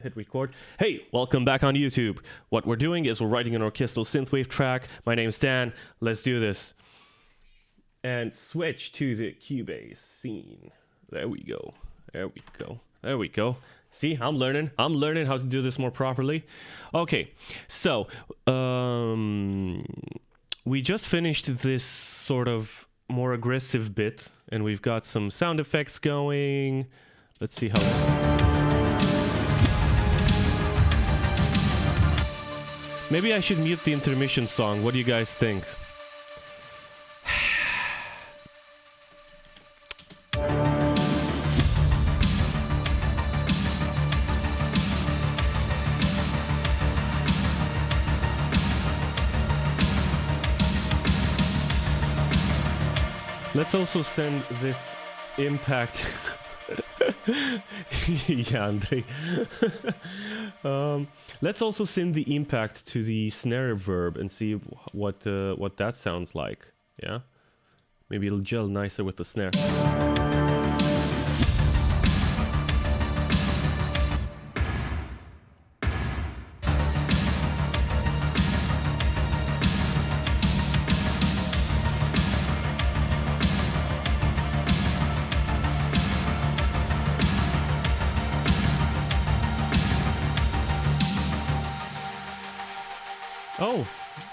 hit record. Hey, welcome back on YouTube. What we're doing is we're writing an orchestral synthwave track. My name's Dan. Let's do this. And switch to the Cubase scene. There we go. There we go. There we go. See, I'm learning how to do this more properly. Okay, so we just finished this sort of more aggressive bit, and we've got some sound effects going. Let's see how. Maybe I should mute the intermission song. What do you guys think? Let's also send this impact. Yeah, Andrei. Let's also send the impact to the snare reverb and see what that sounds like. Yeah, maybe it'll gel nicer with the snare.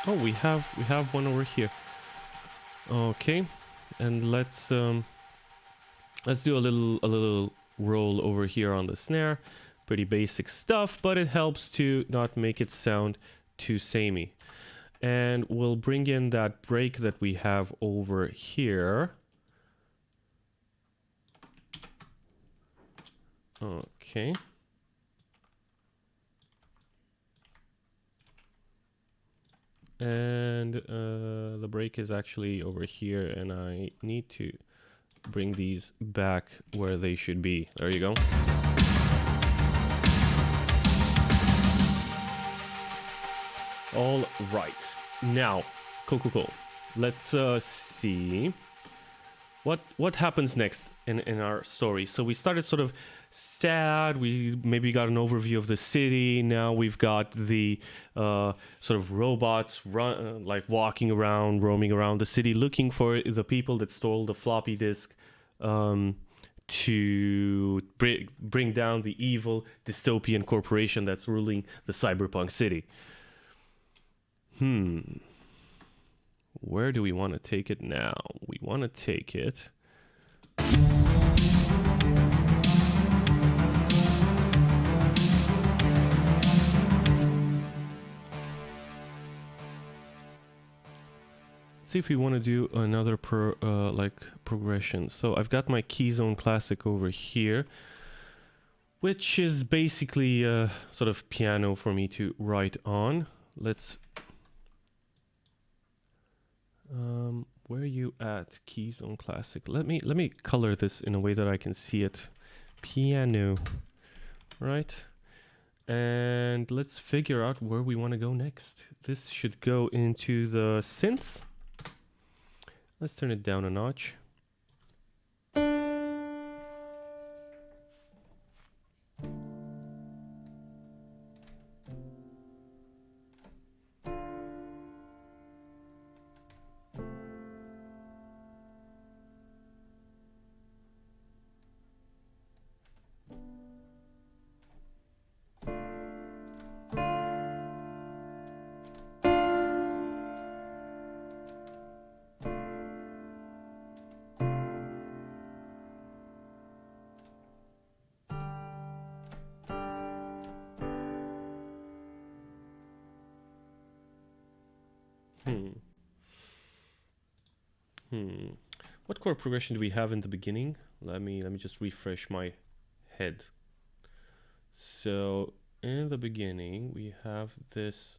Oh, we have one over here. Okay, and let's do a little roll over here on the snare. Pretty basic stuff, but it helps to not make it sound too samey. And we'll bring in that break that we have over here. Okay. And the break is actually over here, and I need to bring these back where they should be. There you go. All right. Now, cool. Let's see what happens next in our story. So we started sort of sad. We maybe got an overview of the city. Now we've got the sort of robots like walking around, roaming around the city, looking for the people that stole the floppy disk to bring down the evil dystopian corporation that's ruling the cyberpunk city. Where do we want to take it now? We want to take it. See if we want to do another progression. So I've got my Keyzone Classic over here, which is basically a sort of piano for me to write on. Let's where are you at, Keyzone Classic? Let me color this in a way that I can see it. Piano, right? And let's figure out where we want to go next. This should go into the synths. Let's turn it down a notch. What chord progression do we have in the beginning? Let me just refresh my head. So in the beginning we have this.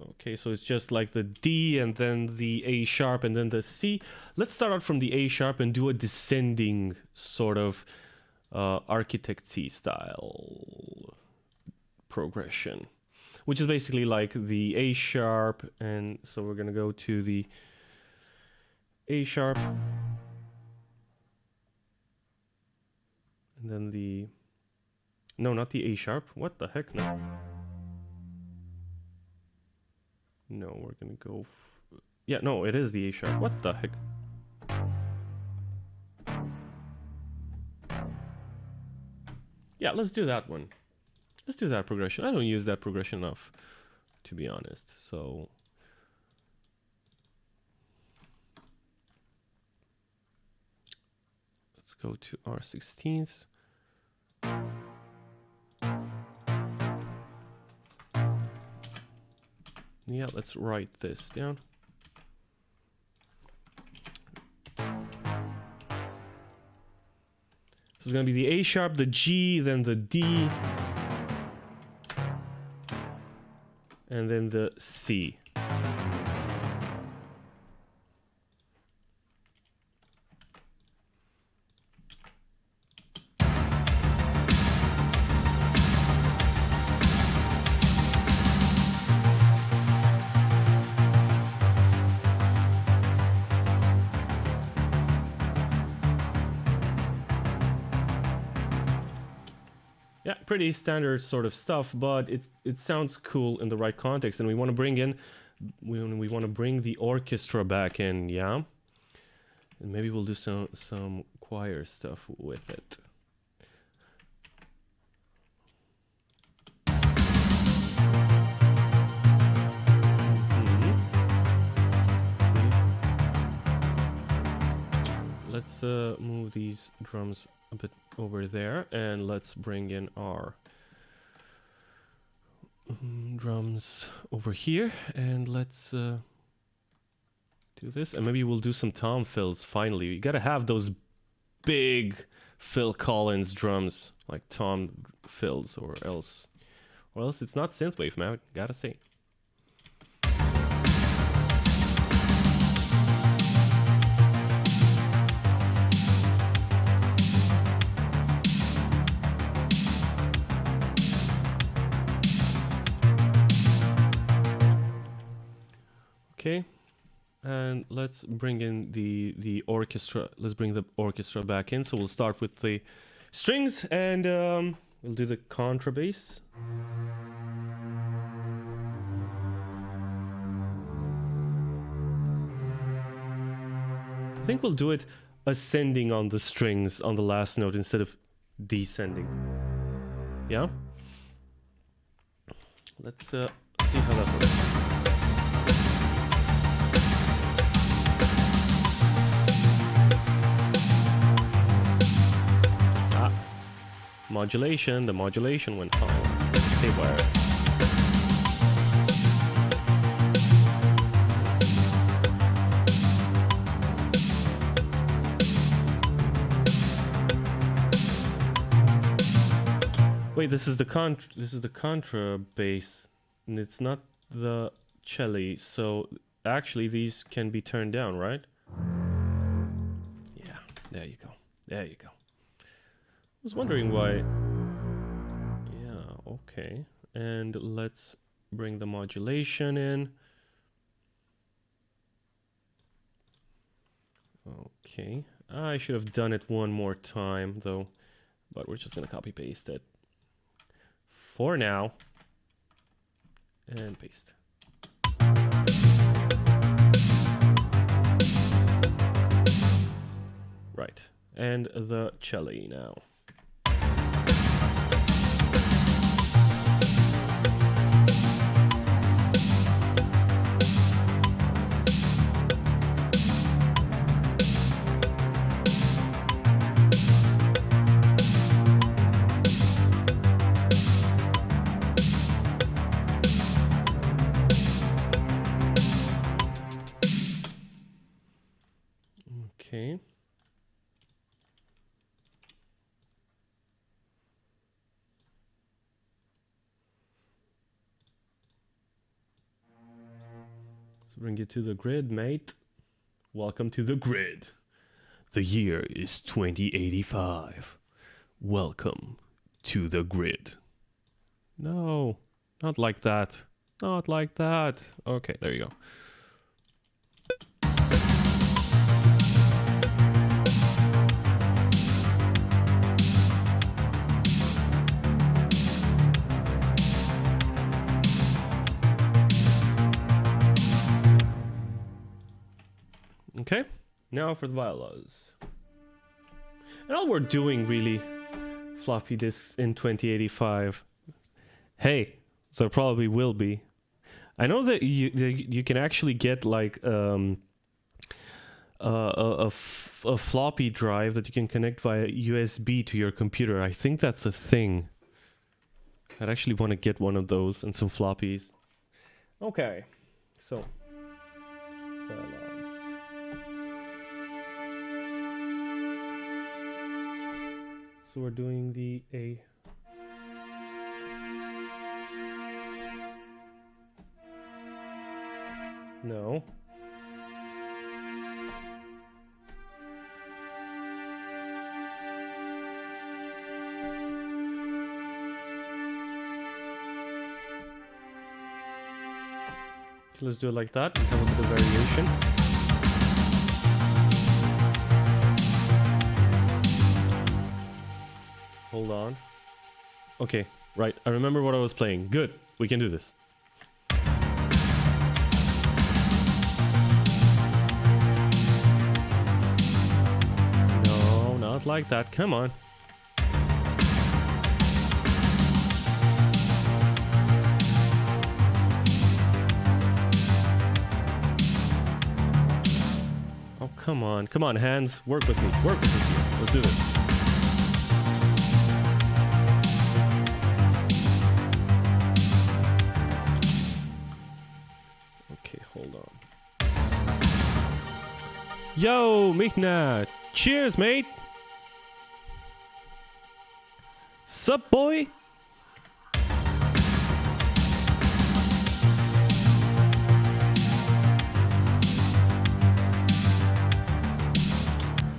Okay, so it's just like the D and then the A sharp and then the C. Let's start out from the A sharp and do a descending sort of Architect C style progression, which is basically like the A sharp, and so we're gonna go to the A sharp, And then the... No, not the A sharp. What the heck? No. No, we're gonna go... Yeah, no, it is the A sharp. What the heck? Yeah, let's do that one. Let's do that progression. I don't use that progression enough, to be honest. So... let's go to our 16th. Yeah, let's write this down. So it's going to be the A sharp, the G, then the D, and then the C. Yeah, pretty standard sort of stuff, but it sounds cool in the right context, and we want to bring in, we want to bring the orchestra back in, yeah, and maybe we'll do some choir stuff with it. Let's move these drums a bit over there, and let's bring in our drums over here, and let's do this, and maybe we'll do some tom fills finally. You gotta have those big Phil Collins drums, like tom fills, or else it's not synthwave, man, gotta say. Okay, and let's bring in the orchestra. Let's bring the orchestra back in. So we'll start with the strings, and we'll do the contrabass. I think we'll do it ascending on the strings on the last note instead of descending. Yeah? Let's see how that works. Modulation, the modulation went high. Haywire. Wait, this is the contra bass, and it's not the cello. So actually, these can be turned down, right? Yeah, there you go. There you go. I was wondering why. Yeah, okay. And let's bring the modulation in. Okay. I should have done it one more time though, but we're just gonna copy paste it for now and paste. Right. And the cello now. Okay. Let's bring you to the grid, mate. Welcome to the grid. The year is 2085. Welcome to the grid. No, not like that. Not like that. Okay, there you go. Okay, now for the violas. And all we're doing really, floppy disks in 2085. Hey, there probably will be. I know that you can actually get like a floppy drive that you can connect via USB to your computer. I think that's a thing. I'd actually want to get one of those and some floppies. Okay, so violas. So we're doing the A. No. Okay, let's do it like that and have a bit of variation. Hold on. Okay, right. I remember what I was playing. Good. We can do this. No, not like that. Come on. Oh, come on. Come on, hands. Work with me. Work with me. Let's do this. Yo, Michna! Cheers, mate! Sup, boy?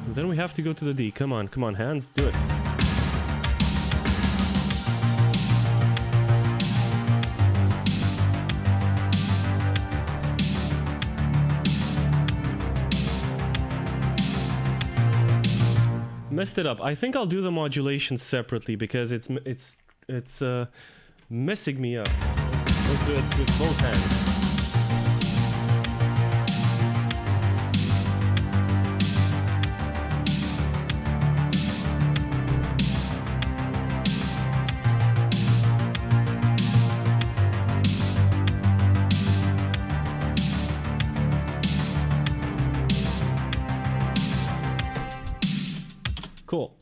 Then we have to go to the D. Come on, come on, hands, do it. Messed it up. I think I'll do the modulation separately because it's messing me up. Let's do it with both hands. Cool.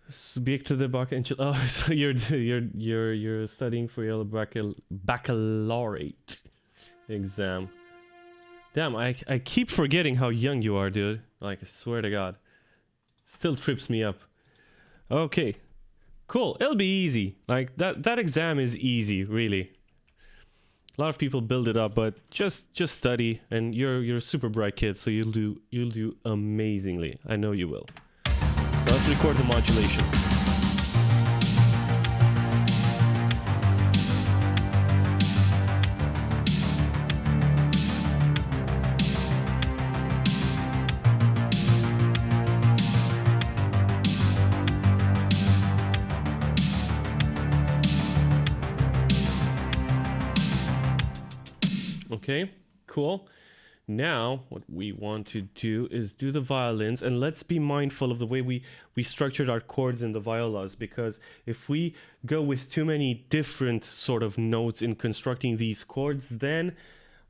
Subject to the Oh, so you're studying for your baccalaureate exam. Damn, I keep forgetting how young you are, dude. Like, I swear to God. Still trips me up. Okay. Cool. It'll be easy. Like that exam is easy, really. A lot of people build it up, but just study, and you're a super bright kid, so you'll do amazingly. I know you will. Now let's record the modulation. Okay, cool. Now, what we want to do is do the violins, and let's be mindful of the way we structured our chords in the violas, because if we go with too many different sort of notes in constructing these chords, then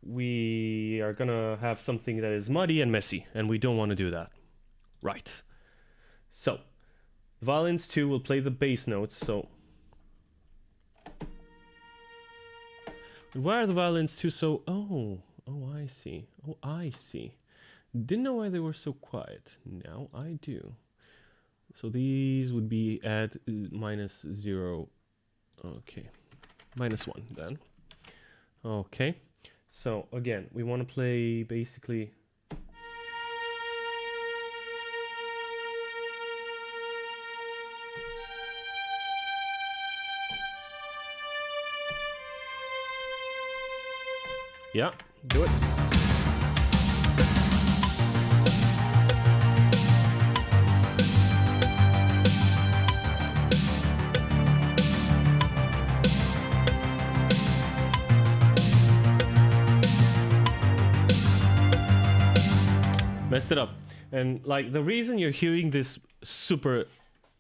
we are gonna have something that is muddy and messy, and we don't want to do that. Right. So, the violins too will play the bass notes, so... Why are the violins too so... Oh, I see. Oh, I see. Didn't know why they were so quiet. Now I do. So these would be at -0. Okay. -1 then. Okay. So again, we want to play basically... Yeah, do it. messed it up. And like the reason you're hearing this super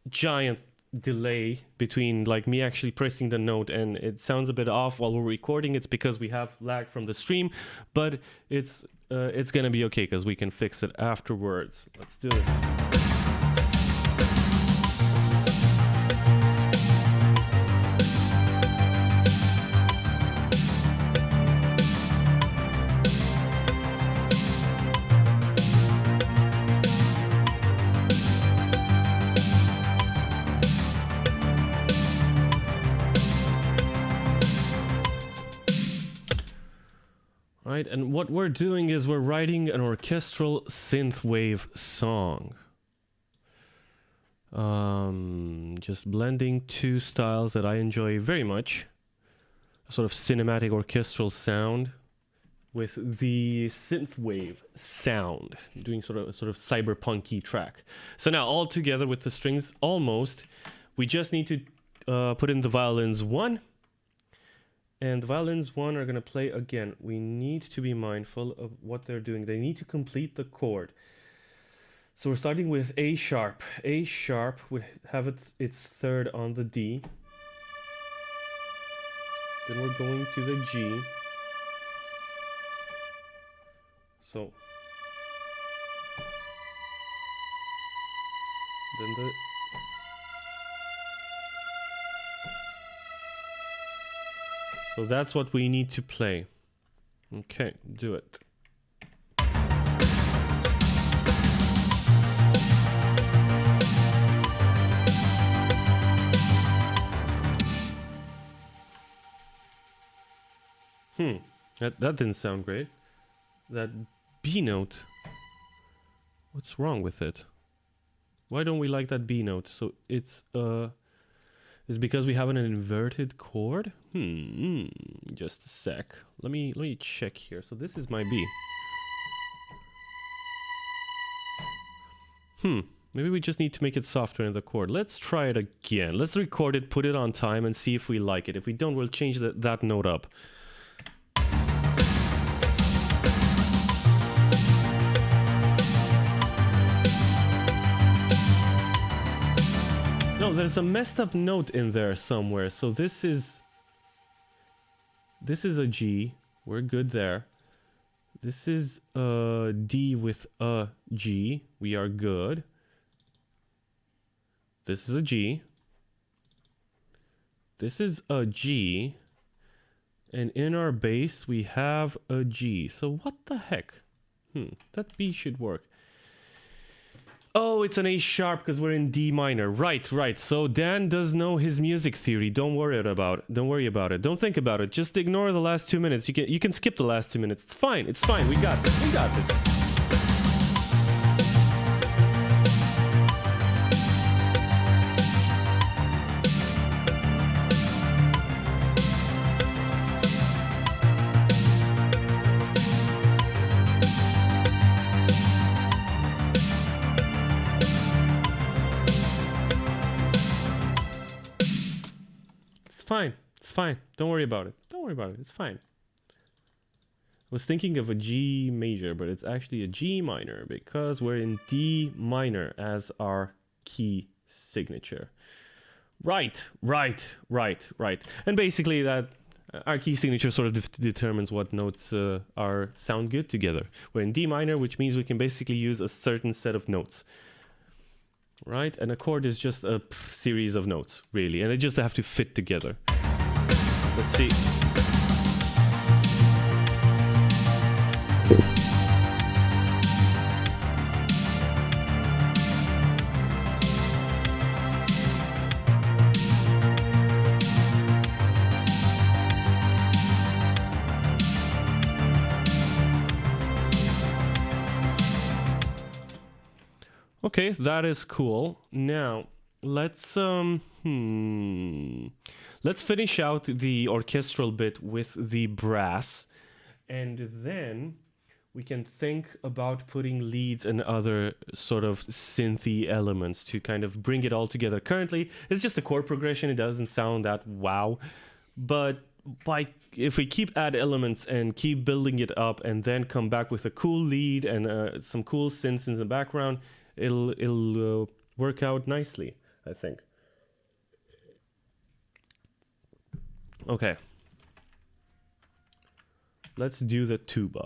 giant delay between like me actually pressing the note and it sounds a bit off while we're recording, it's because we have lag from the stream, but it's gonna be okay because we can fix it afterwards. Let's do this. Right, and what we're doing is we're writing an orchestral synthwave song. Just blending two styles that I enjoy very much. A sort of cinematic orchestral sound with the synthwave sound. Doing sort of cyberpunky track. So now all together with the strings almost, we just need to put in the violins 1. And the violins 1 are going to play again. We need to be mindful of what they're doing. They need to complete the chord. So we're starting with A sharp. A sharp would have its third on the D. Then we're going to the G. So then the So that's what we need to play. Okay, do it. That didn't sound great. That B note. What's wrong with it? Why don't we like that B note? So it's because we have an inverted chord? Just a sec. Let me check here. So this is my B. Maybe we just need to make it softer in the chord. Let's try it again. Let's record it, put it on time, and see if we like it. If we don't, we'll change that note up. No, there's a messed up note in there somewhere. So this is a G. We're good there. This is a D with a G. We are good. This is a G. This is a G. And in our bass, we have a G. So what the heck? That B should work. Oh, it's an A sharp because we're in D minor. Right. So Dan does know his music theory. Don't worry about it. Don't think about it. Just ignore the last 2 minutes. You can skip the last 2 minutes. It's fine. We got this. It's fine. Don't worry about it. It's fine. I was thinking of a G major, but it's actually a G minor because we're in D minor as our key signature. Right. And basically that our key signature sort of determines what notes are sound good together. We're in D minor, which means we can basically use a certain set of notes. Right? An accord is just a series of notes, really, and they just have to fit together. Let's see. Okay, that is cool. Now, let's finish out the orchestral bit with the brass, and then we can think about putting leads and other sort of synthy elements to kind of bring it all together. Currently, it's just a chord progression. It doesn't sound that wow, but by if we keep add elements and keep building it up, and then come back with a cool lead and some cool synths in the background, it'll work out nicely, I think. Okay. Let's do the tuba.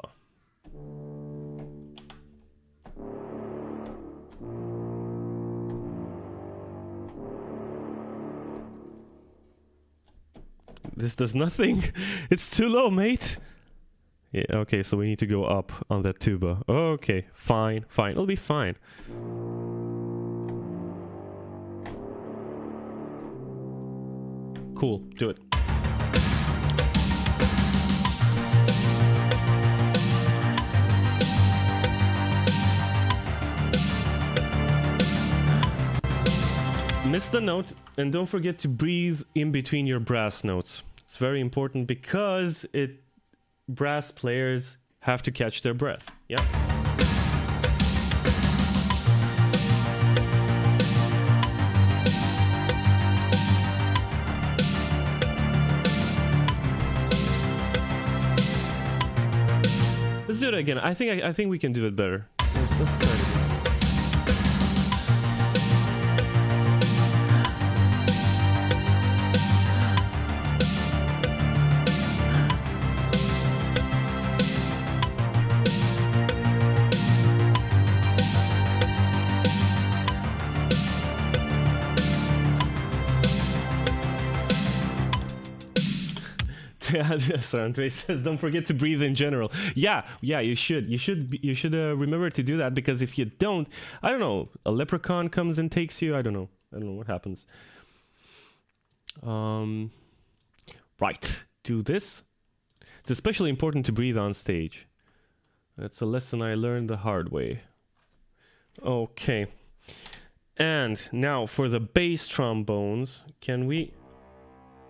This does nothing. It's too low, mate. Yeah, okay, so we need to go up on that tuba. Okay, fine, fine. It'll be fine. Cool, do it. Miss the note, and don't forget to breathe in between your brass notes. It's very important because brass players have to catch their breath. Yeah. Let's do it again. I think we can do it better. Let's try it again. Andre says, "Don't forget to breathe in general." Yeah, you should. You should remember to do that, because if you don't, I don't know, a leprechaun comes and takes you. I don't know what happens. Right, do this. It's especially important to breathe on stage. That's a lesson I learned the hard way. Okay, and now for the bass trombones, can we?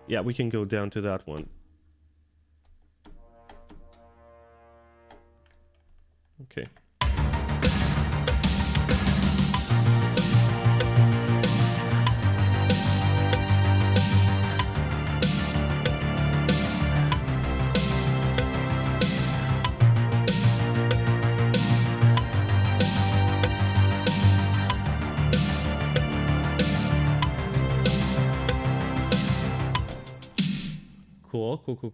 Yeah, we can go down to that one. Okay.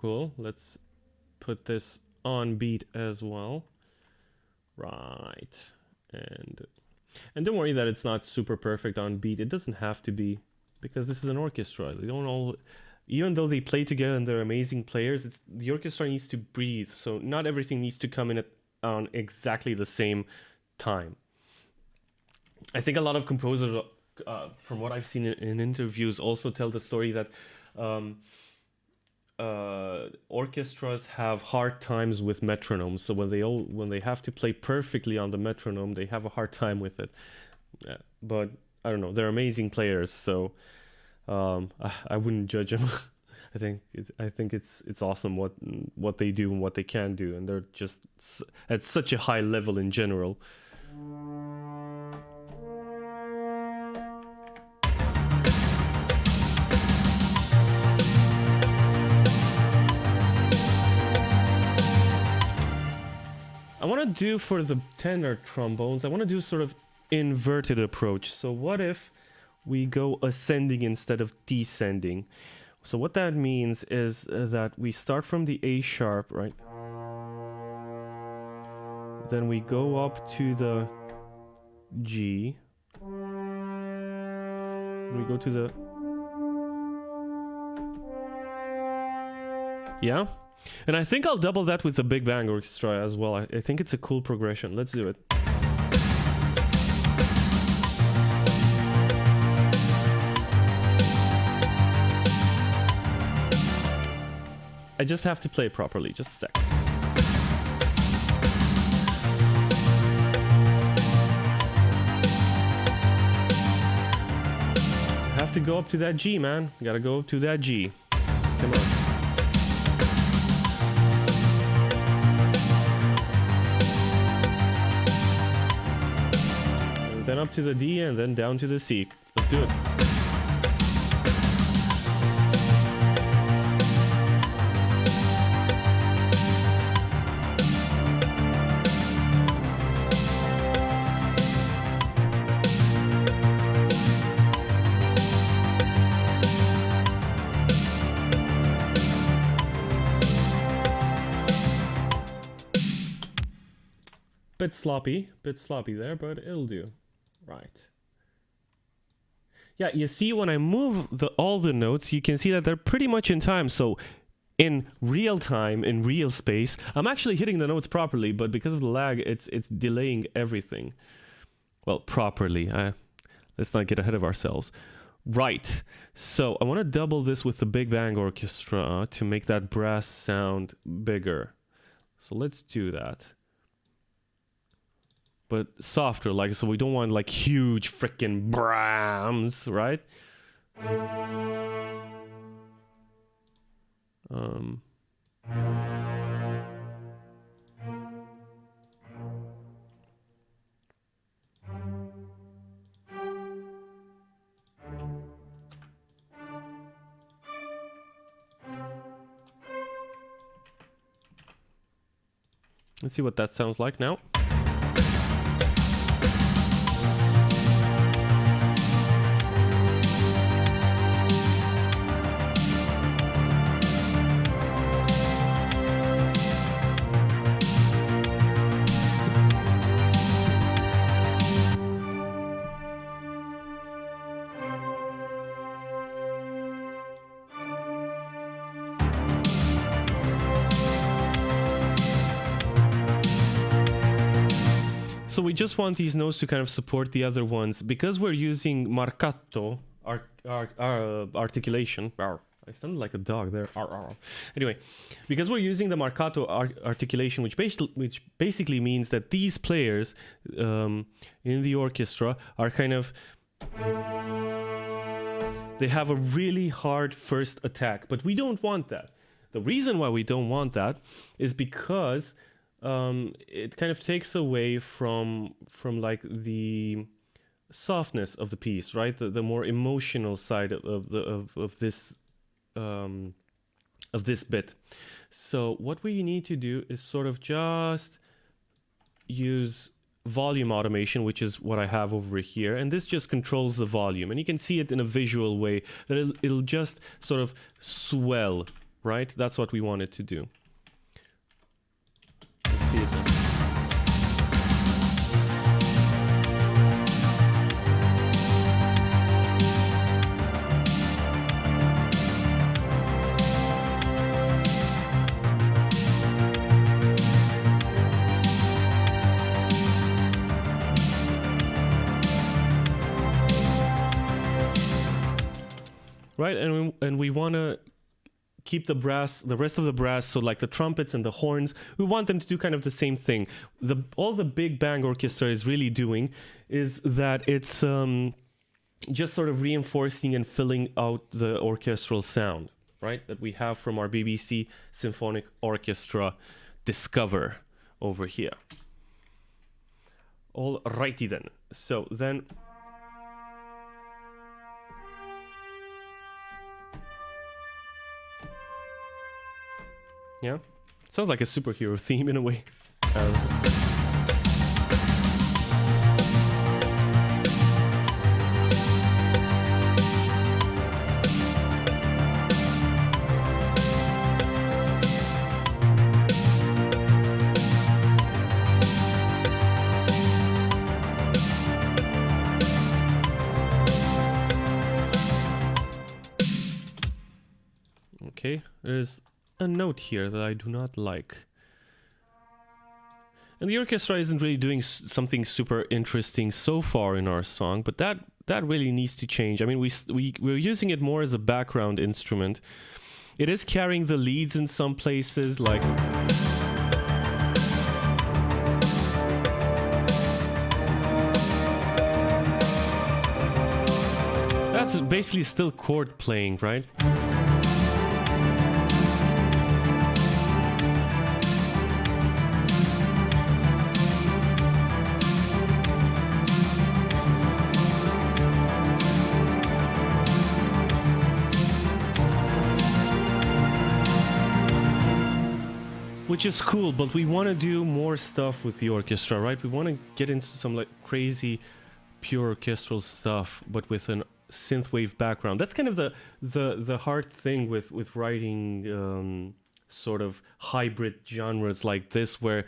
Cool. Let's put this on beat as well. Right, and don't worry that it's not super perfect on beat. It doesn't have to be, because this is an orchestra. They don't all, even though they play together and they're amazing players, the orchestra needs to breathe. So not everything needs to come in on exactly the same time. I think a lot of composers, from what I've seen in interviews, also tell the story that orchestras have hard times with metronomes. So when they have to play perfectly on the metronome, they have a hard time with it. But I don't know, they're amazing players, so I wouldn't judge them. I think it's awesome what they do and what they can do, and they're just at such a high level in general. I want to do, for the tenor trombones, I want to do sort of inverted approach. So what if we go ascending instead of descending? So what that means is that we start from the A sharp, right? Then we go up to the G. We go to the... Yeah? And I think I'll double that with the Big Bang Orchestra as well. I think it's a cool progression. Let's do it. I just have to play it properly. Just a sec. Have to go up to that G, man. Gotta go up to that G. Come on. Then up to the D, and then down to the C. Let's do it. bit sloppy there, but it'll do. Right. Yeah, you see when I move all the notes, you can see that they're pretty much in time. So in real time, in real space, I'm actually hitting the notes properly, but because of the lag, it's delaying everything. Well, properly. Let's not get ahead of ourselves. Right. So I want to double this with the Big Bang Orchestra to make that brass sound bigger. So let's do that. But softer, like, so we don't want like huge freaking Brahms, right? Let's see what that sounds like now. So we just want these notes to kind of support the other ones. Because we're using marcato articulation. I sounded like a dog there. Anyway, because we're using the marcato articulation, which basically means that these players in the orchestra are kind of... They have a really hard first attack, but we don't want that. The reason why we don't want that is because... it kind of takes away from like the softness of the piece, right? The more emotional side of this bit. So what we need to do is sort of just use volume automation, which is what I have over here, and this just controls the volume, and you can see it in a visual way that it'll just sort of swell, right? That's what we want it to do. See it then. Right, and we want to keep the rest of the brass, so like the trumpets and the horns, we want them to do kind of the same thing. All the Big Bang Orchestra is really doing is that it's just sort of reinforcing and filling out the orchestral sound, right, that we have from our BBC Symphony Orchestra Discover over here. Alrighty then. So then... Yeah, it sounds like a superhero theme in a way. Okay, there's a note here that I do not like. And the orchestra isn't really doing something super interesting so far in our song, but that really needs to change. I mean, we're using it more as a background instrument. It is carrying the leads in some places, like... That's basically still chord playing, right? Which is cool, but we want to do more stuff with the orchestra, right? We want to get into some like crazy pure orchestral stuff, but with an synthwave background. That's kind of the hard thing with writing sort of hybrid genres like this, where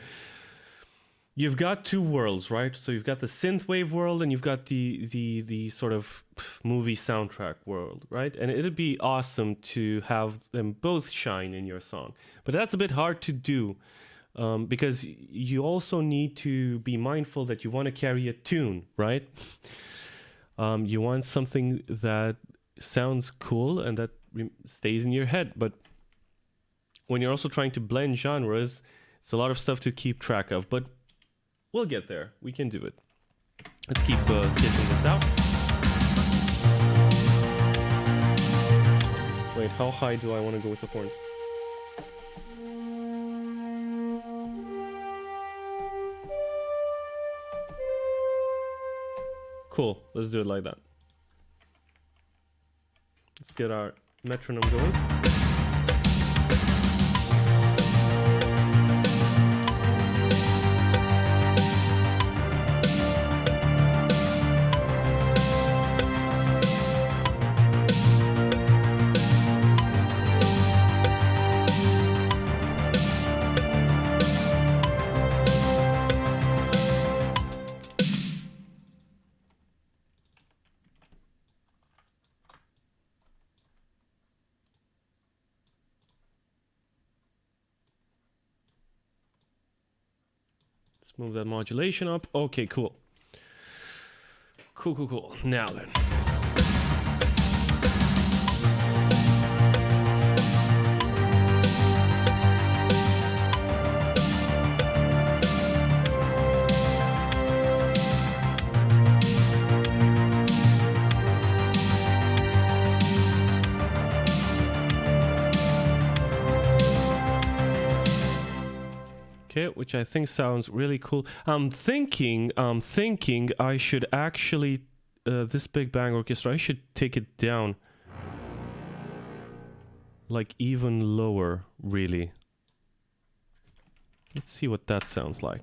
you've got two worlds, right? So you've got the synthwave world and you've got the sort of movie soundtrack world, right? And it'd be awesome to have them both shine in your song, but that's a bit hard to do because you also need to be mindful that you want to carry a tune, right? You want something that sounds cool and that stays in your head, but when you're also trying to blend genres, it's a lot of stuff to keep track of, but we'll get there. We can do it. Let's keep sketching this out. Wait, how high do I want to go with the horn? Cool. Let's do it like that. Let's get our metronome going. Move that modulation up. Okay, cool. Cool. Now then. Okay, which I think sounds really cool. I'm thinking I should actually, this Big Bang Orchestra, I should take it down. Like even lower, really. Let's see what that sounds like.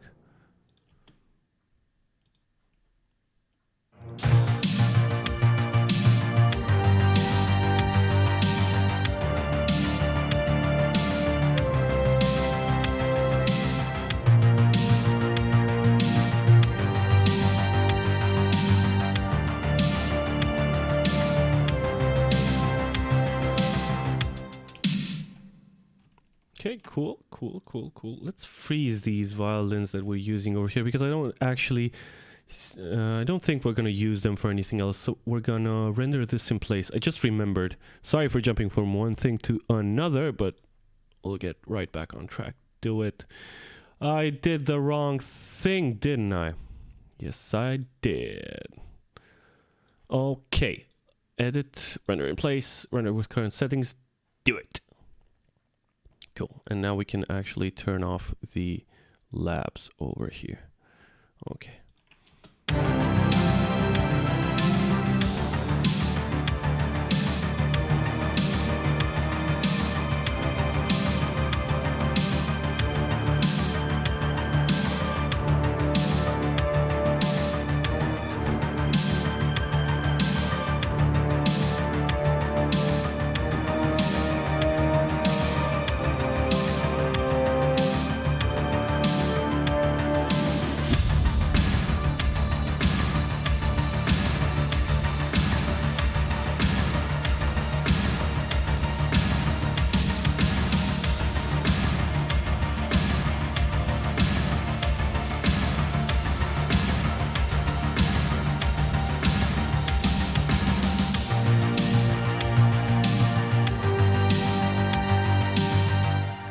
Okay, cool. Let's freeze these violins that we're using over here because I don't actually, I don't think we're gonna use them for anything else. So we're gonna render this in place. I just remembered. Sorry for jumping from one thing to another, but we'll get right back on track. Do it. I did the wrong thing, didn't I? Yes, I did. Okay. Edit, render in place, render with current settings. Do it. Cool. And now we can actually turn off the labs over here. Okay.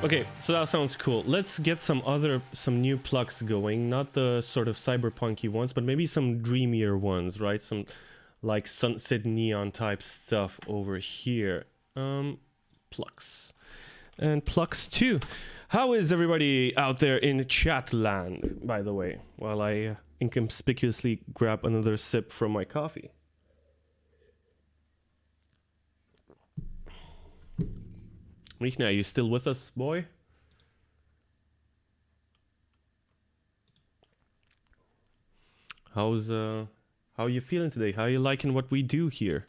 Okay, so that sounds cool. Let's get some new plugs going. Not the sort of cyberpunky ones, but maybe some dreamier ones, right? Some like sunset neon type stuff over here. Plugs. And plugs too. How is everybody out there in chat land, by the way, while I inconspicuously grab another sip from my coffee? Michna, are you still with us, boy? How are you feeling today? How are you liking what we do here?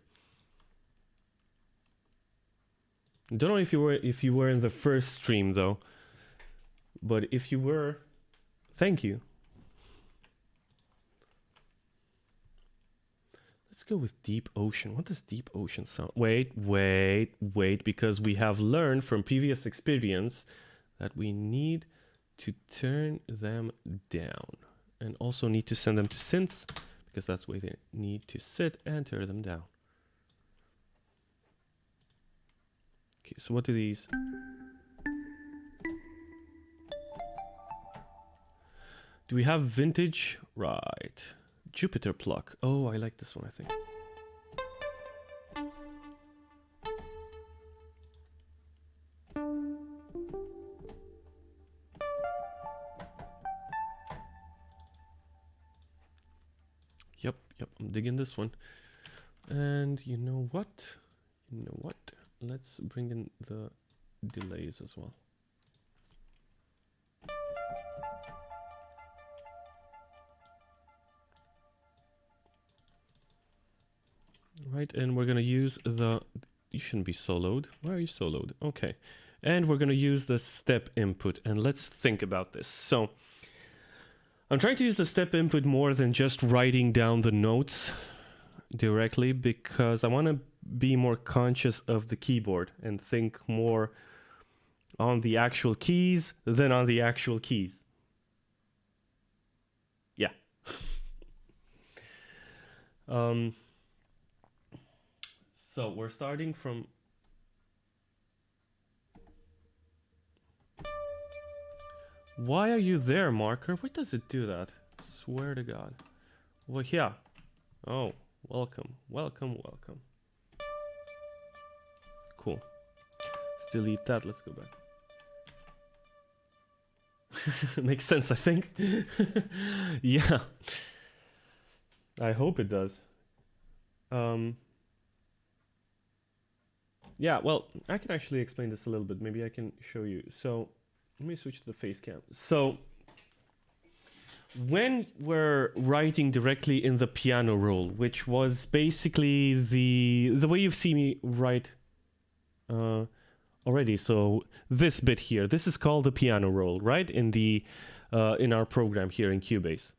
Don't know if you were in the first stream though, but if you were, thank you. Let's go with deep ocean. What does deep ocean sound? Wait, because we have learned from previous experience that we need to turn them down and also need to send them to synths because that's where they need to sit and turn them down. Okay, so what do these? Do we have vintage? Right. Jupiter pluck. Oh, I like this one, I think. Yep, I'm digging this one. And you know what? Let's bring in the delays as well. Right, and we're gonna use the... You shouldn't be soloed. Why are you soloed? Okay. And we're gonna use the step input, and let's think about this. So, I'm trying to use the step input more than just writing down the notes directly because I want to be more conscious of the keyboard and think more on the actual keys than on the actual keys. Yeah. So we're starting from... Why are you there, marker? Why does it do that? Swear to God. Well, yeah. Oh, welcome. Cool. Let's delete that. Let's go back. Makes sense, I think. Yeah. I hope it does. Yeah, well, I can actually explain this a little bit. Maybe I can show you. So, let me switch to the face cam. So, when we're writing directly in the piano roll, which was basically the way you've seen me write already. So, this bit here, this is called the piano roll, right? In the in our program here in Cubase.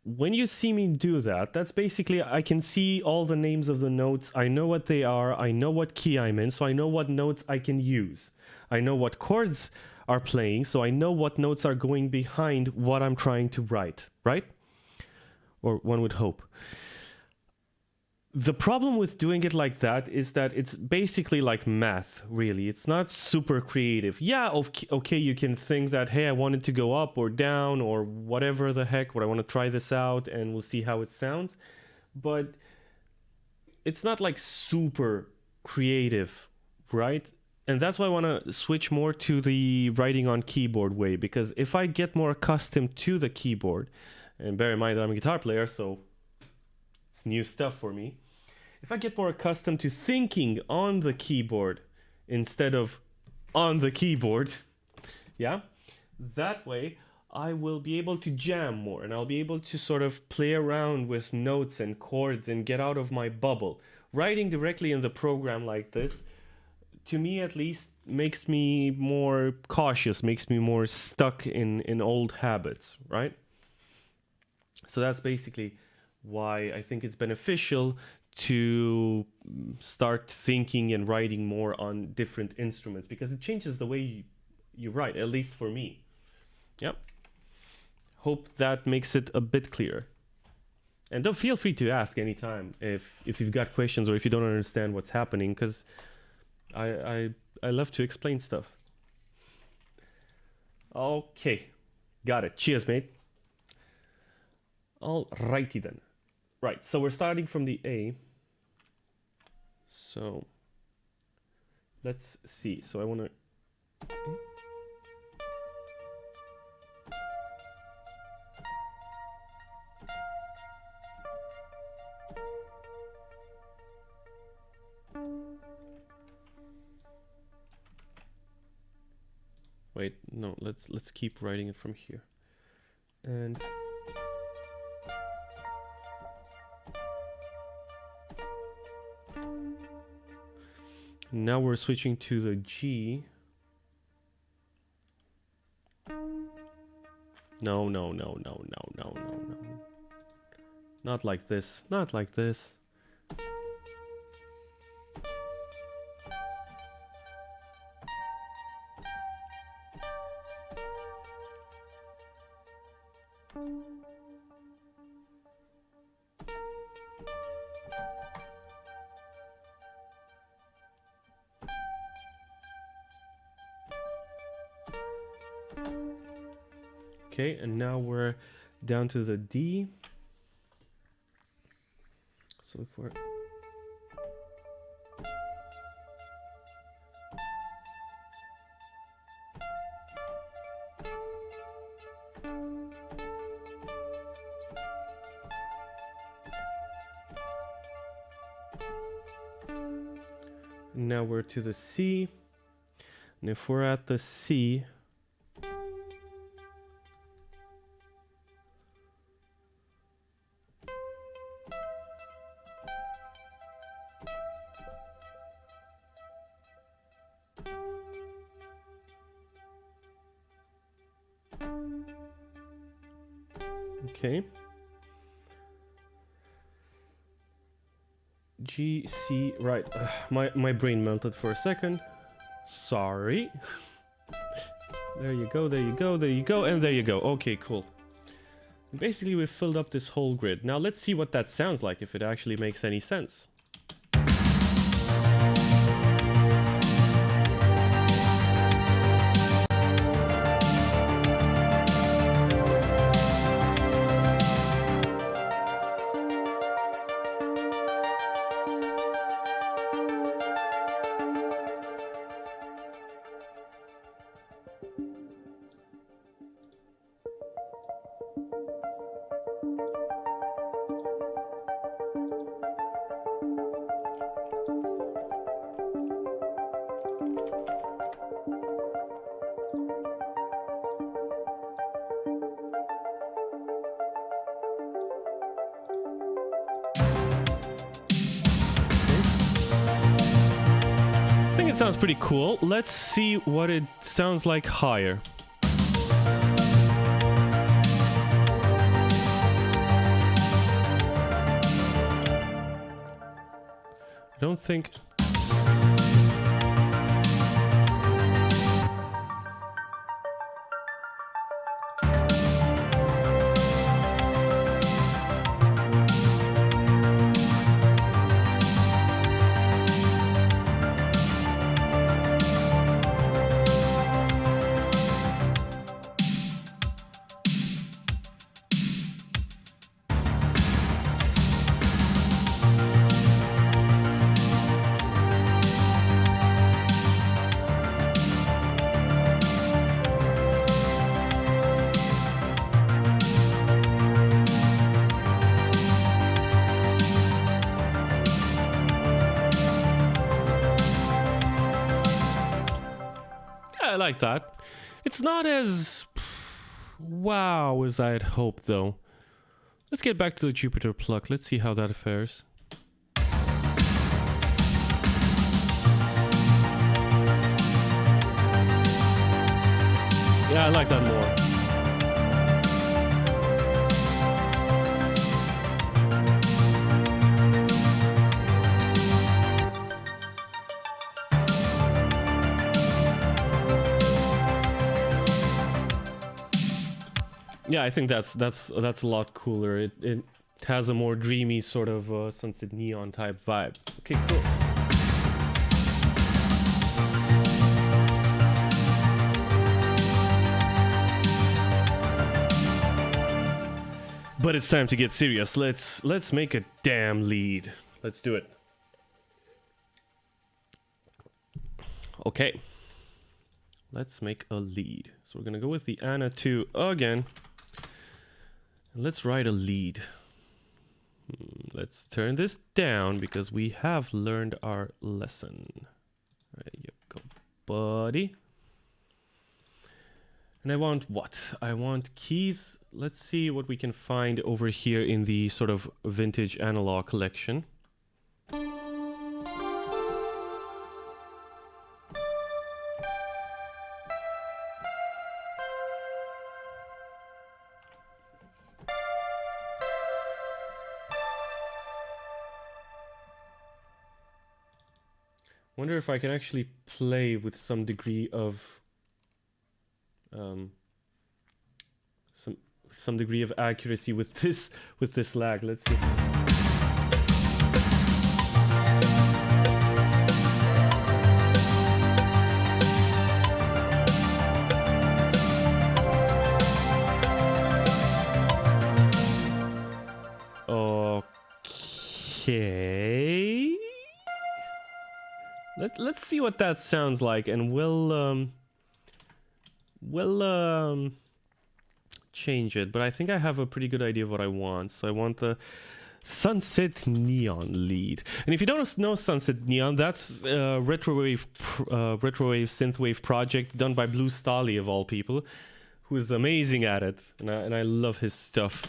When you see me do that, that's basically, I can see all the names of the notes. I know what they are. I know what key I'm in, so I know what notes I can use. I know what chords are playing, so I know what notes are going behind what I'm trying to write, right? Or one would hope. The problem with doing it like that is that it's basically like math, really. It's not super creative. Yeah, okay, you can think that, hey, I want it to go up or down or whatever the heck, or I want to try this out and we'll see how it sounds. But it's not like super creative, right? And that's why I want to switch more to the writing on keyboard way, because if I get more accustomed to the keyboard, and bear in mind that I'm a guitar player, so it's new stuff for me. If I get more accustomed to thinking on the keyboard instead of on the keyboard, yeah, that way I will be able to jam more and I'll be able to sort of play around with notes and chords and get out of my bubble. Writing directly in the program like this, to me at least, makes me more cautious, makes me more stuck in old habits, right? So that's basically why I think it's beneficial to start thinking and writing more on different instruments, because it changes the way you write, at least for me. Yep. Hope that makes it a bit clearer. And don't feel free to ask anytime if you've got questions or if you don't understand what's happening, because I love to explain stuff. Okay. Got it. Cheers, mate. Alrighty then. Right, so we're starting from the A. So let's see. So I want to... Wait, no, let's keep writing it from here. And... Now we're switching to the G. No. Not like this. Not like this. Okay, and now we're down to the D. So if we're... Now we're to the C. And if we're at the C... Okay. G, C, right. My brain melted for a second. Sorry. There you go, there you go, there you go, and there you go. Okay, cool. Basically, we've filled up this whole grid. Now let's see what that sounds like, if it actually makes any sense. It sounds pretty cool. Let's see what it sounds like higher. I don't think... I like that. It's not as wow as I had hoped, though. Let's get back to the Jupiter pluck. Let's see how that fares. Yeah, I like that more. Yeah, I think that's a lot cooler. It has a more dreamy sort of sunset neon type vibe. Okay, cool. But it's time to get serious. Let's make a damn lead. Let's do it. Okay. Let's make a lead. So we're gonna go with the Anna 2 again. Let's write a lead. Let's turn this down because we have learned our lesson. There you go, buddy. And I want what? I want keys. Let's see what we can find over here in the sort of vintage analog collection. wonder if I can actually play with some degree of some degree of accuracy with this lag. Let's see. Okay. Let's see what that sounds like, and we'll change it. But I think I have a pretty good idea of what I want. So I want the Sunset Neon lead. And if you don't know Sunset Neon, that's a retrowave synthwave project done by Blue Stali of all people, who is amazing at it, and I love his stuff.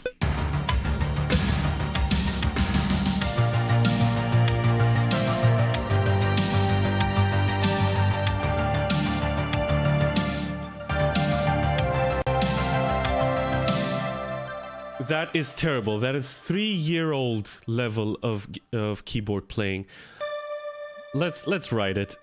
That is terrible. That is 3-year-old level of keyboard playing. Let's write it.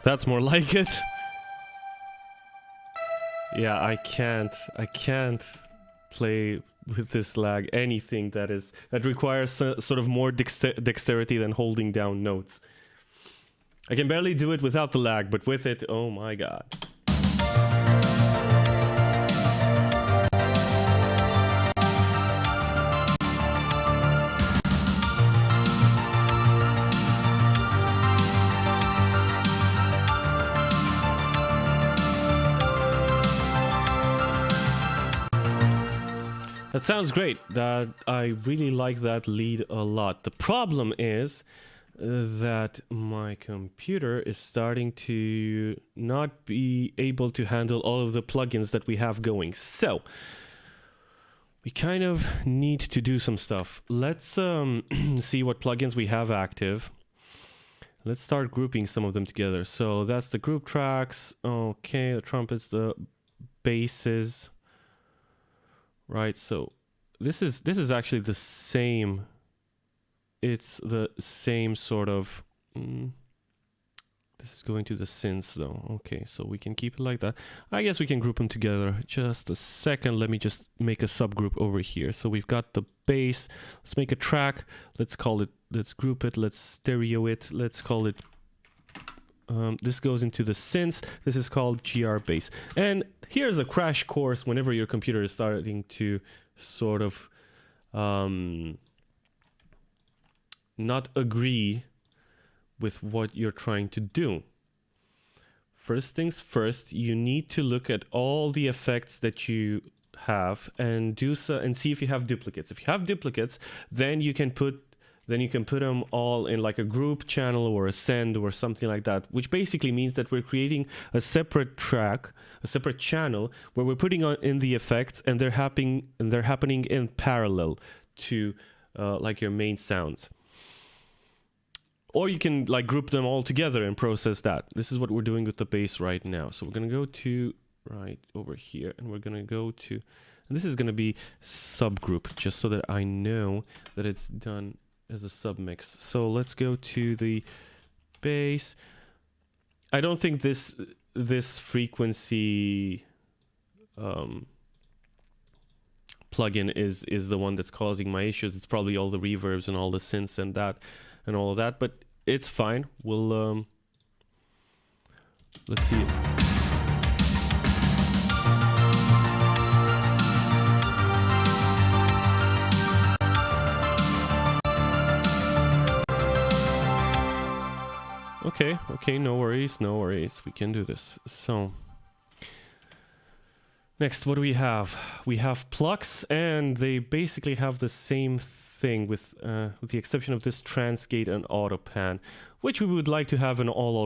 That's more like it. Yeah, I can't play with this lag anything that requires sort of more dexterity than holding down notes. I can barely do it without the lag, but with it, oh my god. That sounds great. I really like that lead a lot. The problem is that my computer is starting to not be able to handle all of the plugins that we have going. So we kind of need to do some stuff. Let's see what plugins we have active. Let's start grouping some of them together. So that's the group tracks. Okay, the trumpets, the basses. Right, so this is actually the same. It's the same sort of. This is going to the synths though. Okay, so we can keep it like that. I guess we can group them together. Just a second. Let me just make a subgroup over here. So we've got the bass. Let's make a track. Let's call it. Let's group it. Let's stereo it. Let's call it. This goes into the synths. This is called GR bass. And here's a crash course whenever your computer is starting to sort of not agree with what you're trying to do. First things first, you need to look at all the effects that you have and do so, and see if you have duplicates. If you have duplicates, then you can put them all in like a group channel or a send or something like that, which basically means that we're creating a separate track, a separate channel where we're putting on in the effects, and they're happening in parallel to like your main sounds. Or you can like group them all together and process that. This is what we're doing with the bass right now. So we're going to go to right over here, and we're going to go to, and this is going to be subgroup, just so that I know that it's done as a submix. So let's go to the bass. I don't think this frequency plugin is the one that's causing my issues. It's probably all the reverbs and all the synths and that and all of that, but it's fine. We'll let's see. Okay, no worries, we can do this. So Next, what do we have? We have plucks, and they basically have the same thing with the exception of this transgate and autopan, which we would like to have in all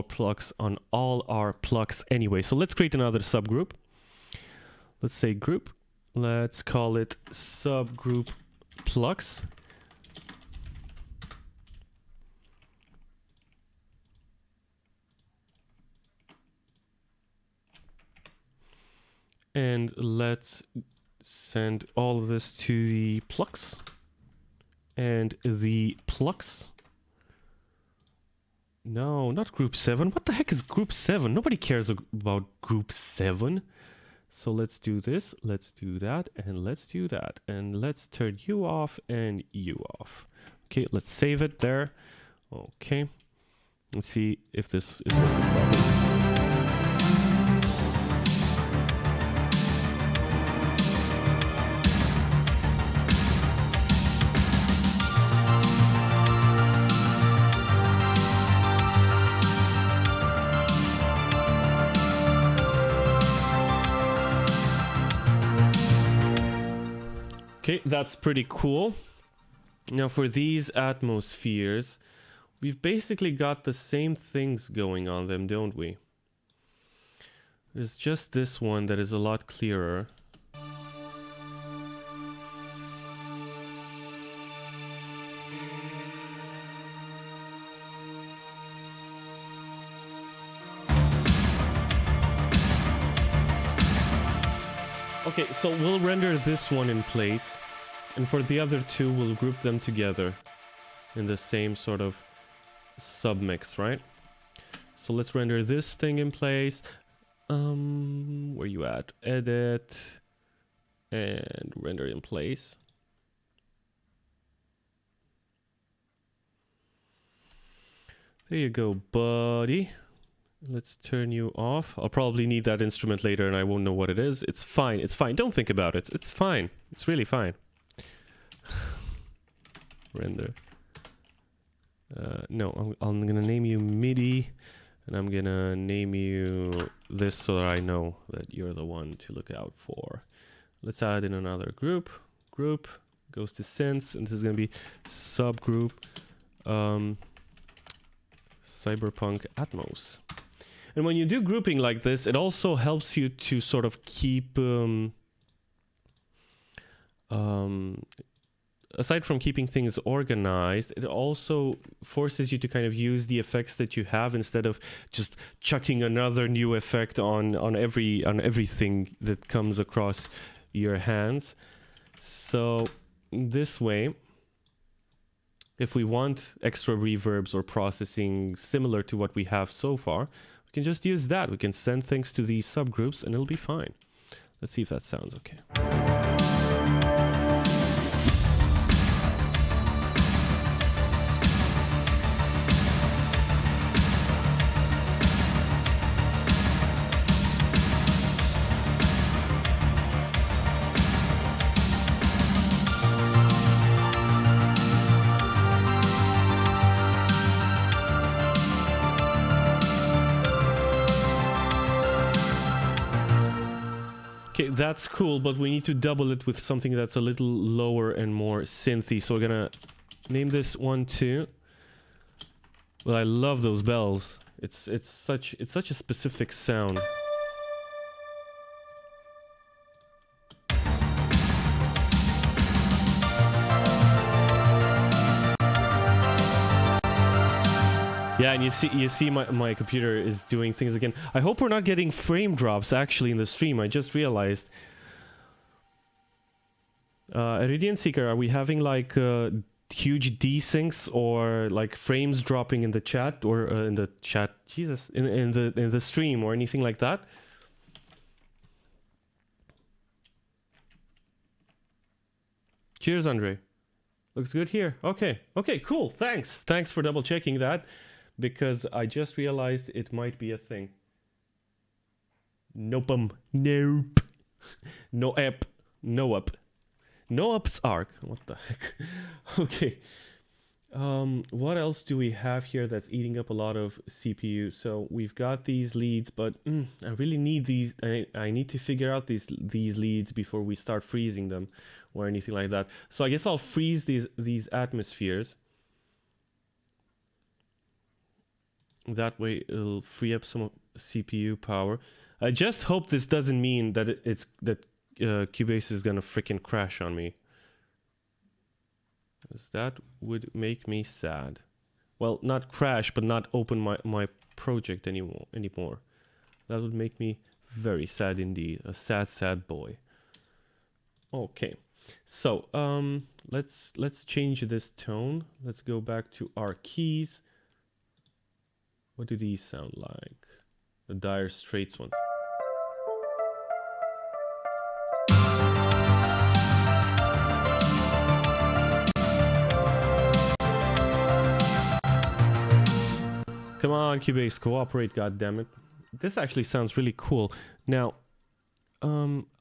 our plucks anyway. So let's create another subgroup. Let's say group. Let's call it subgroup plucks. And let's send all of this to the plucks. And the plucks. No, not group 7. What the heck is group 7? Nobody cares about group 7. So let's do this, let's do that, and let's do that. And let's turn you off and you off. Okay, let's save it there. Okay. Let's see if this is working properly. Okay, that's pretty cool. Now for these atmospheres, we've basically got the same things going on them, don't we? There's just this one that is a lot clearer. Okay, so we'll render this one in place, and for the other two, we'll group them together in the same sort of submix, right? So let's render this thing in place. Where you at? Edit and render in place. There you go, buddy. Let's turn you off. I'll probably need that instrument later and I won't know what it is. It's fine. It's fine. Don't think about it. It's fine. It's really fine. Render. No, I'm going to name you MIDI and I'm going to name you this so that I know that you're the one to look out for. Let's add in another group. Group goes to synths and this is going to be subgroup Cyberpunk Atmos. And when you do grouping like this, it also helps you to sort of keep, aside from keeping things organized, it also forces you to kind of use the effects that you have instead of just chucking another new effect on everything that comes across your hands. So this way, if we want extra reverbs or processing similar to what we have so far, we can just use that. We can send things to these subgroups and it'll be fine. Let's see if that sounds okay. Okay, that's cool, but we need to double it with something that's a little lower and more synthy. So we're gonna name this one too. Well, I love those bells. It's such a specific sound. Yeah, and you see my computer is doing things again. I hope we're not getting frame drops actually in the stream. I just realized. Iridian Seeker, are we having like huge desyncs or like frames dropping in the chat or in the chat? Jesus, in the stream or anything like that? Cheers, Andre. Looks good here. Okay, cool. Thanks for double checking that. Because I just realized it might be a thing. Nope. Nope. No app. No up. No ups arc. What the heck? Okay. What else do we have here that's eating up a lot of CPU? So we've got these leads, but I really need these. I need to figure out these leads before we start freezing them or anything like that. So I guess I'll freeze these atmospheres. That way it'll free up some CPU power. I just hope this doesn't mean that Cubase is gonna freaking crash on me. Because that would make me sad. Well, not crash, but not open my project anymore. That would make me very sad indeed. A sad, sad boy. Okay. So, let's change this tone. Let's go back to our keys. What do these sound like? The Dire Straits ones. Come on, Cubase, cooperate, goddammit. This actually sounds really cool. Now,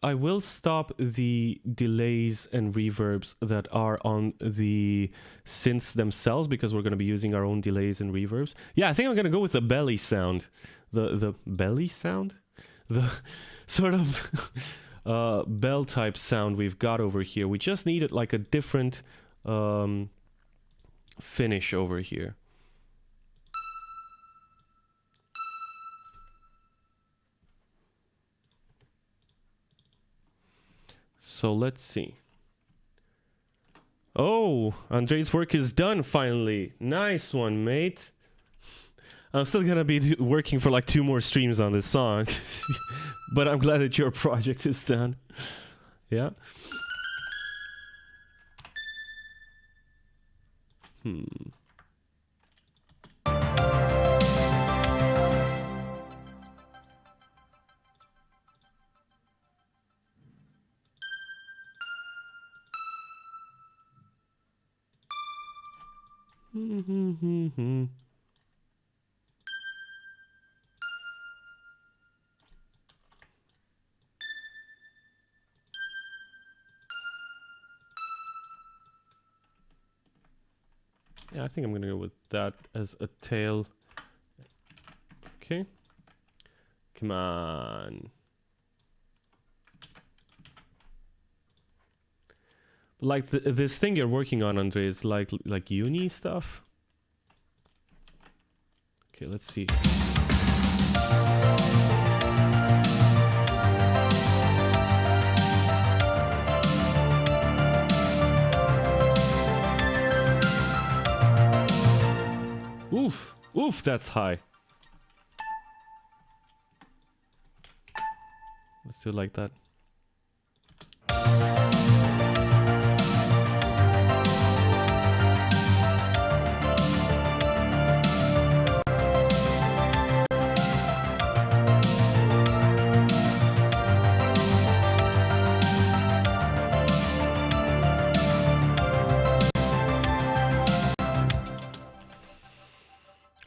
I will stop the delays and reverbs that are on the synths themselves because we're going to be using our own delays and reverbs. Yeah, I think I'm going to go with the belly sound. The belly sound? The sort of bell type sound we've got over here. We just needed like a different finish over here. So let's see. Oh, Andrei's work is done finally. Nice one, mate. I'm still gonna be working for like 2 more streams on this song. But I'm glad that your project is done. Yeah. Yeah, I think I'm gonna go with that as a tail. Okay. Come on. Like this thing you're working on, Andre, is like uni stuff. Okay, let's see. Oof, oof, that's high. Let's do it like that.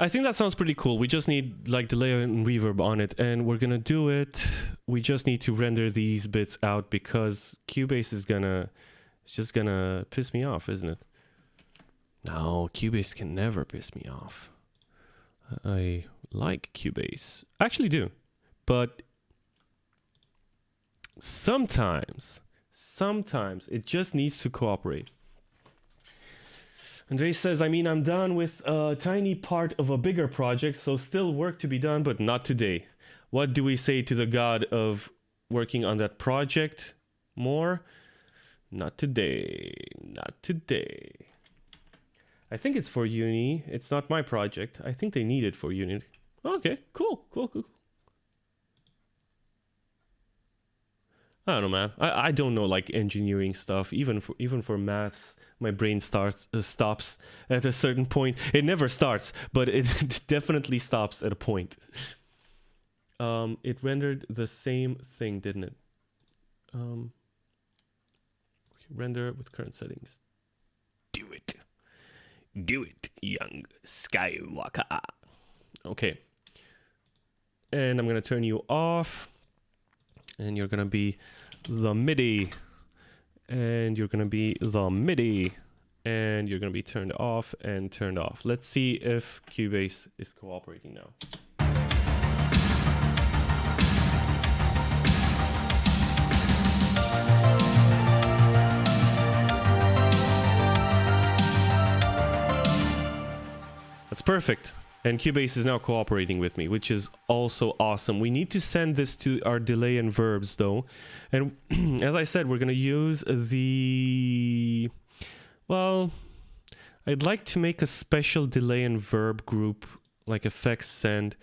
I think that sounds pretty cool. We just need like delay and reverb on it, and we're gonna do it. We just need to render these bits out because Cubase is just gonna piss me off, isn't it? No, Cubase can never piss me off. I like Cubase. I actually do. But sometimes it just needs to cooperate. Andre says, I mean, I'm done with a tiny part of a bigger project, so still work to be done, but not today. What do we say to the god of working on that project more? Not today. Not today. I think it's for uni. It's not my project. I think they need it for uni. Okay, cool. I don't know, man. I don't know like engineering stuff. Even for maths, my brain stops at a certain point. It never starts, but it definitely stops at a point. It rendered the same thing, didn't it? Render with current settings. Do it, young Skywalker. Okay. And I'm gonna turn you off. And you're gonna be the MIDI, and you're gonna be the MIDI, and you're going to be turned off and turned off. Let's see if Cubase is cooperating now. That's perfect. And Cubase is now cooperating with me, which is also awesome. We need to send this to our delay and verbs, though. And as I said, we're going to use the... Well, I'd like to make a special delay and verb group, like effects send,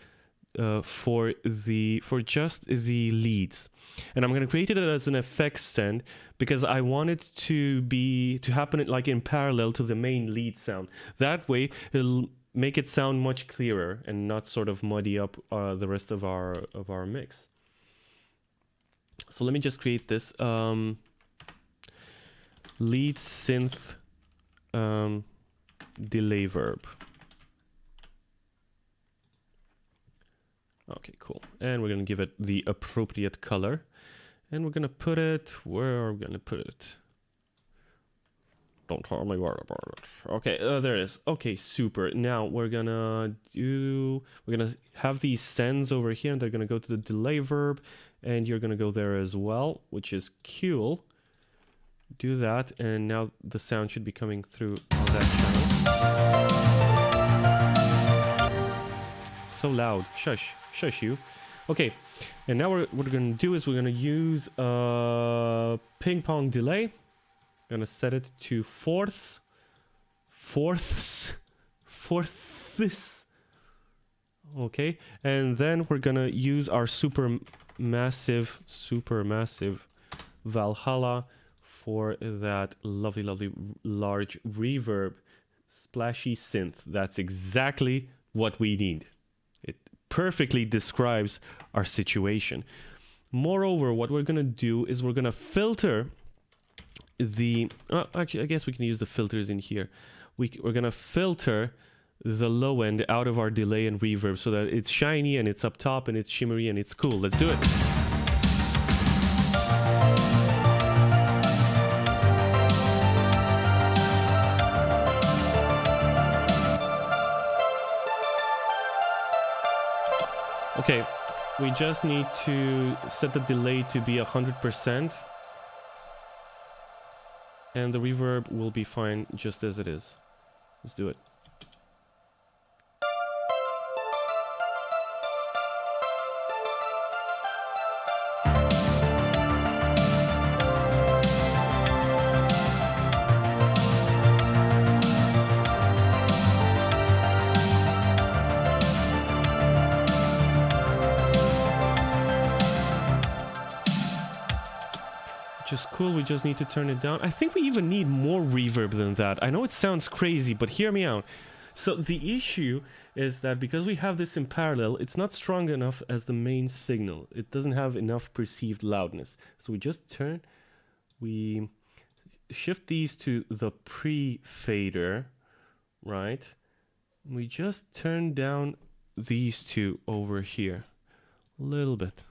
for just the leads. And I'm going to create it as an effects send because I want it to happen like in parallel to the main lead sound. That way, it'll make it sound much clearer and not sort of muddy up the rest of our mix. So let me just create this lead synth delay verb. Okay, cool. And we're going to give it the appropriate color. And we're going to put it... Where are we going to put it? Don't tell me where about it. Okay, there it is. Okay, super. Now we're gonna have these sends over here, and they're gonna go to the delay verb, and you're gonna go there as well, which is cool. Do that, and now the sound should be coming through on that channel. So loud. Shush. Shush you. Okay, and now what we're gonna do is we're gonna use a ping pong delay. Gonna set it to fourths. Okay, and then we're gonna use our super massive Valhalla for that lovely large reverb splashy synth. That's exactly what we need. It perfectly describes our situation. Moreover, what we're gonna do is we're gonna filter the actually, I guess we can use the filters in here. We're gonna filter the low end out of our delay and reverb so that it's shiny and it's up top and it's shimmery and it's cool. Let's do it. Okay, we just need to set the delay to be 100%. And the reverb will be fine just as it is. Let's do it. Which is cool, we just need to turn it down. I think we even need more reverb than that. I know it sounds crazy, but hear me out. So the issue is that because we have this in parallel, it's not strong enough as the main signal. It doesn't have enough perceived loudness. So we shift these to the pre-fader, right? We just turn down these two over here a little bit.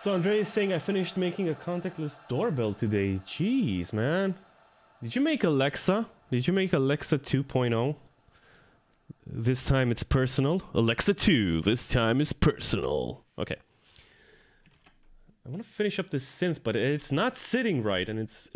So Andre is saying I finished making a contactless doorbell today. Jeez, man. Did you make Alexa? Did you make Alexa 2.0? This time it's personal. Alexa 2, this time is personal. Okay. I want to finish up this synth, but it's not sitting right, and it's...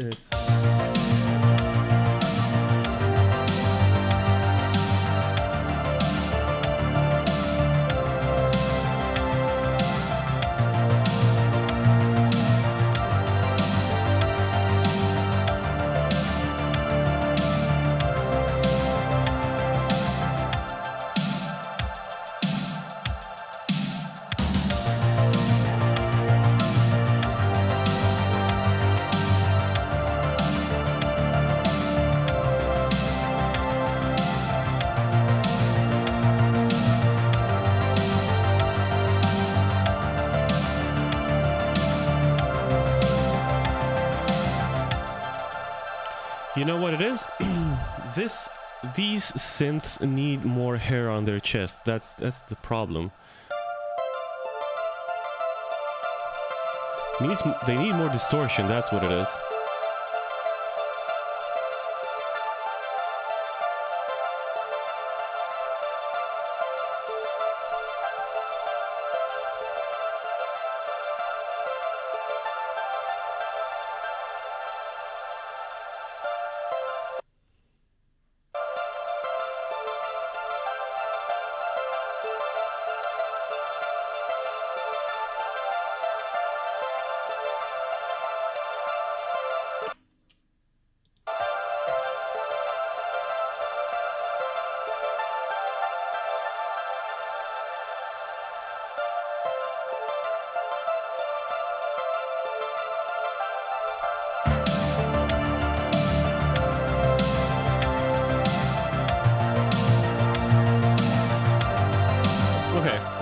You know what it is? These synths need more hair on their chest. That's the problem. They need more distortion. That's what it is.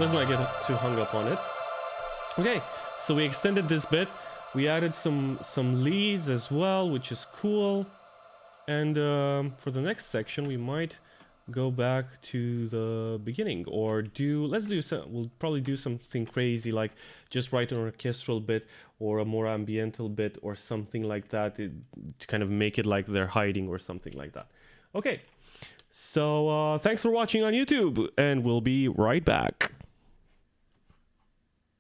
Let's not get too hung up on it. Okay, so we extended this bit. We added some leads as well, which is cool. And for the next section, we might go back to the beginning, or we'll probably do something crazy, like just write an orchestral bit or a more ambiental bit or something like that to kind of make it like they're hiding or something like that. Okay, so thanks for watching on YouTube, and we'll be right back.